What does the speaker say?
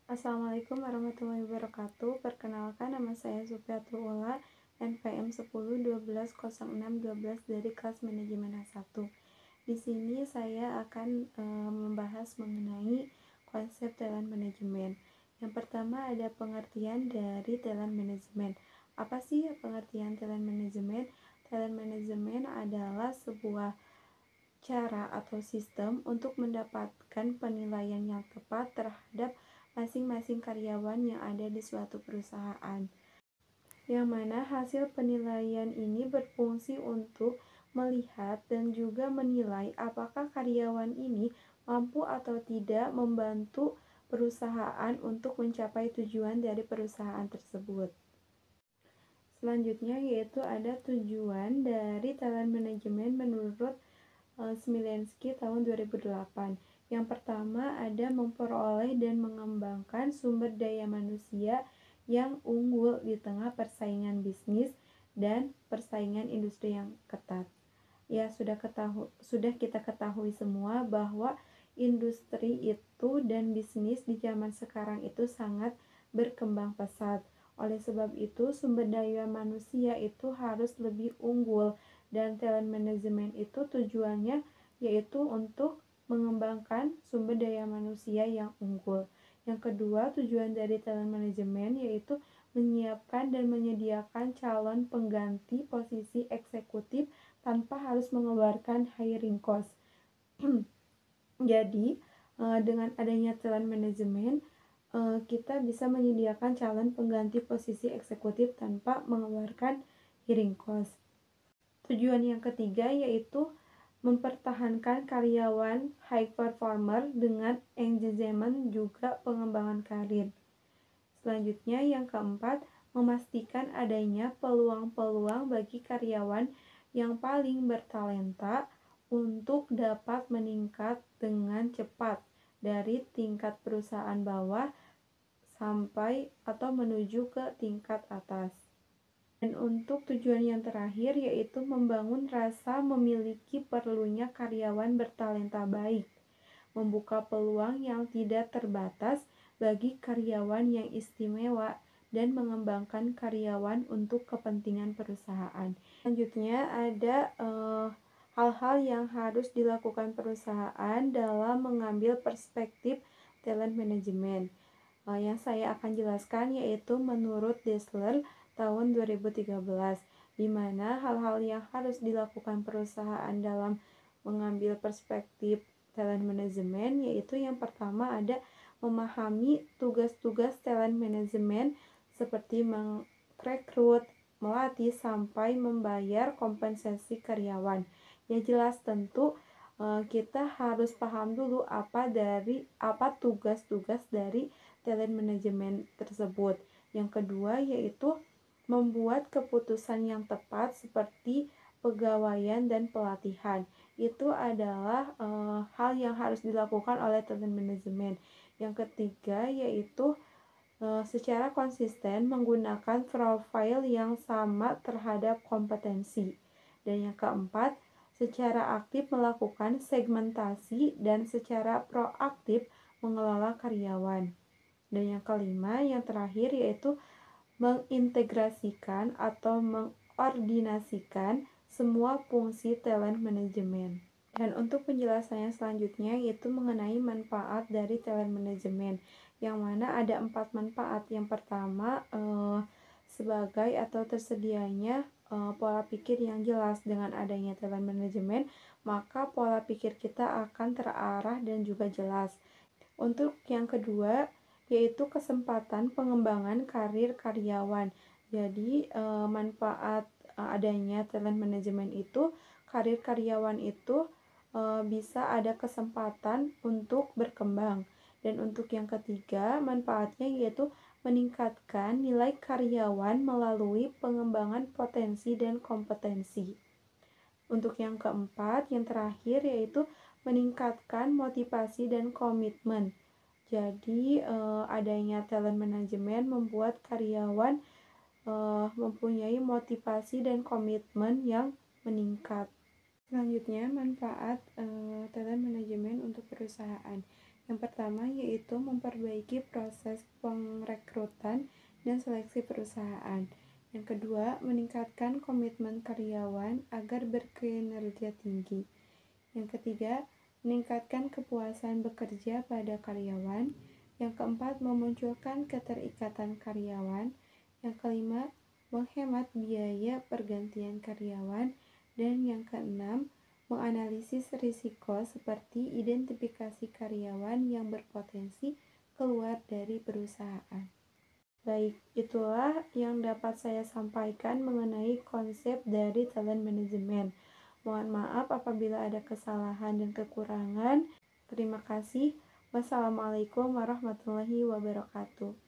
Assalamualaikum warahmatullahi wabarakatuh. Perkenalkan, nama saya Supriyatul Ula, NPM 10 12 06 12 dari kelas manajemen H1. Di sini saya akan membahas mengenai konsep talent management. Yang pertama ada pengertian dari talent management. Apa sih pengertian talent management? Talent management adalah sebuah cara atau sistem untuk mendapatkan penilaian yang tepat terhadap masing-masing karyawan yang ada di suatu perusahaan, yang mana hasil penilaian ini berfungsi untuk melihat dan juga menilai apakah karyawan ini mampu atau tidak membantu perusahaan untuk mencapai tujuan dari perusahaan tersebut. Selanjutnya yaitu ada tujuan dari talent management menurut Smilensky tahun 2008. Yang pertama ada memperoleh dan mengembangkan sumber daya manusia yang unggul di tengah persaingan bisnis dan persaingan industri yang ketat. Ya, sudah kita ketahui semua bahwa industri itu dan bisnis di zaman sekarang itu sangat berkembang pesat. Oleh sebab itu, sumber daya manusia itu harus lebih unggul, dan talent management itu tujuannya yaitu untuk mengembangkan sumber daya manusia yang unggul. Yang kedua, tujuan dari talent management yaitu menyiapkan dan menyediakan calon pengganti posisi eksekutif tanpa harus mengeluarkan hiring cost. Jadi, dengan adanya talent management, kita bisa menyediakan calon pengganti posisi eksekutif tanpa mengeluarkan hiring cost. Tujuan yang ketiga yaitu mempertahankan karyawan high performer dengan engagement juga pengembangan karir. Selanjutnya yang keempat, memastikan adanya peluang-peluang bagi karyawan yang paling bertalenta untuk dapat meningkat dengan cepat dari tingkat perusahaan bawah sampai atau menuju ke tingkat atas. Dan untuk tujuan yang terakhir yaitu membangun rasa memiliki perlunya karyawan bertalenta baik, membuka peluang yang tidak terbatas bagi karyawan yang istimewa, dan mengembangkan karyawan untuk kepentingan perusahaan. Selanjutnya ada hal-hal yang harus dilakukan perusahaan dalam mengambil perspektif talent management. Yang saya akan jelaskan yaitu menurut Dassler tahun 2013, di mana hal-hal yang harus dilakukan perusahaan dalam mengambil perspektif talent management yaitu yang pertama ada memahami tugas-tugas talent management seperti merekrut, melatih, sampai membayar kompensasi karyawan. Ya jelas tentu kita harus paham dulu apa tugas-tugas dari talent management tersebut. Yang kedua yaitu membuat keputusan yang tepat seperti pegawaian dan pelatihan. Itu adalah hal yang harus dilakukan oleh talent management. Yang ketiga yaitu secara konsisten menggunakan profil yang sama terhadap kompetensi. Dan yang keempat, secara aktif melakukan segmentasi dan secara proaktif mengelola karyawan. Dan yang kelima, yang terakhir yaitu mengintegrasikan atau mengordinasikan semua fungsi talent management. Dan untuk penjelasannya selanjutnya yaitu mengenai manfaat dari talent management, yang mana ada 4 manfaat. Yang pertama, sebagai atau tersedianya pola pikir yang jelas. Dengan adanya talent management, maka pola pikir kita akan terarah dan juga jelas. Untuk yang kedua yaitu kesempatan pengembangan karir karyawan. Jadi manfaat adanya talent management itu, karir karyawan itu bisa ada kesempatan untuk berkembang. Dan untuk yang ketiga, manfaatnya yaitu meningkatkan nilai karyawan melalui pengembangan potensi dan kompetensi. Untuk yang keempat, yang terakhir yaitu meningkatkan motivasi dan komitmen. Jadi adanya talent management membuat karyawan mempunyai motivasi dan komitmen yang meningkat. Selanjutnya, manfaat talent management untuk perusahaan. Yang pertama yaitu memperbaiki proses pengrekrutan dan seleksi perusahaan. Yang kedua, meningkatkan komitmen karyawan agar berkinerja tinggi. Yang ketiga, meningkatkan kepuasan bekerja pada karyawan. Yang keempat, memunculkan keterikatan karyawan. Yang kelima, menghemat biaya pergantian karyawan. Dan yang keenam, menganalisis risiko seperti identifikasi karyawan yang berpotensi keluar dari perusahaan. Baik, itulah yang dapat saya sampaikan mengenai konsep dari talent management. Mohon maaf apabila ada kesalahan dan kekurangan. Terima kasih. Wassalamualaikum warahmatullahi wabarakatuh.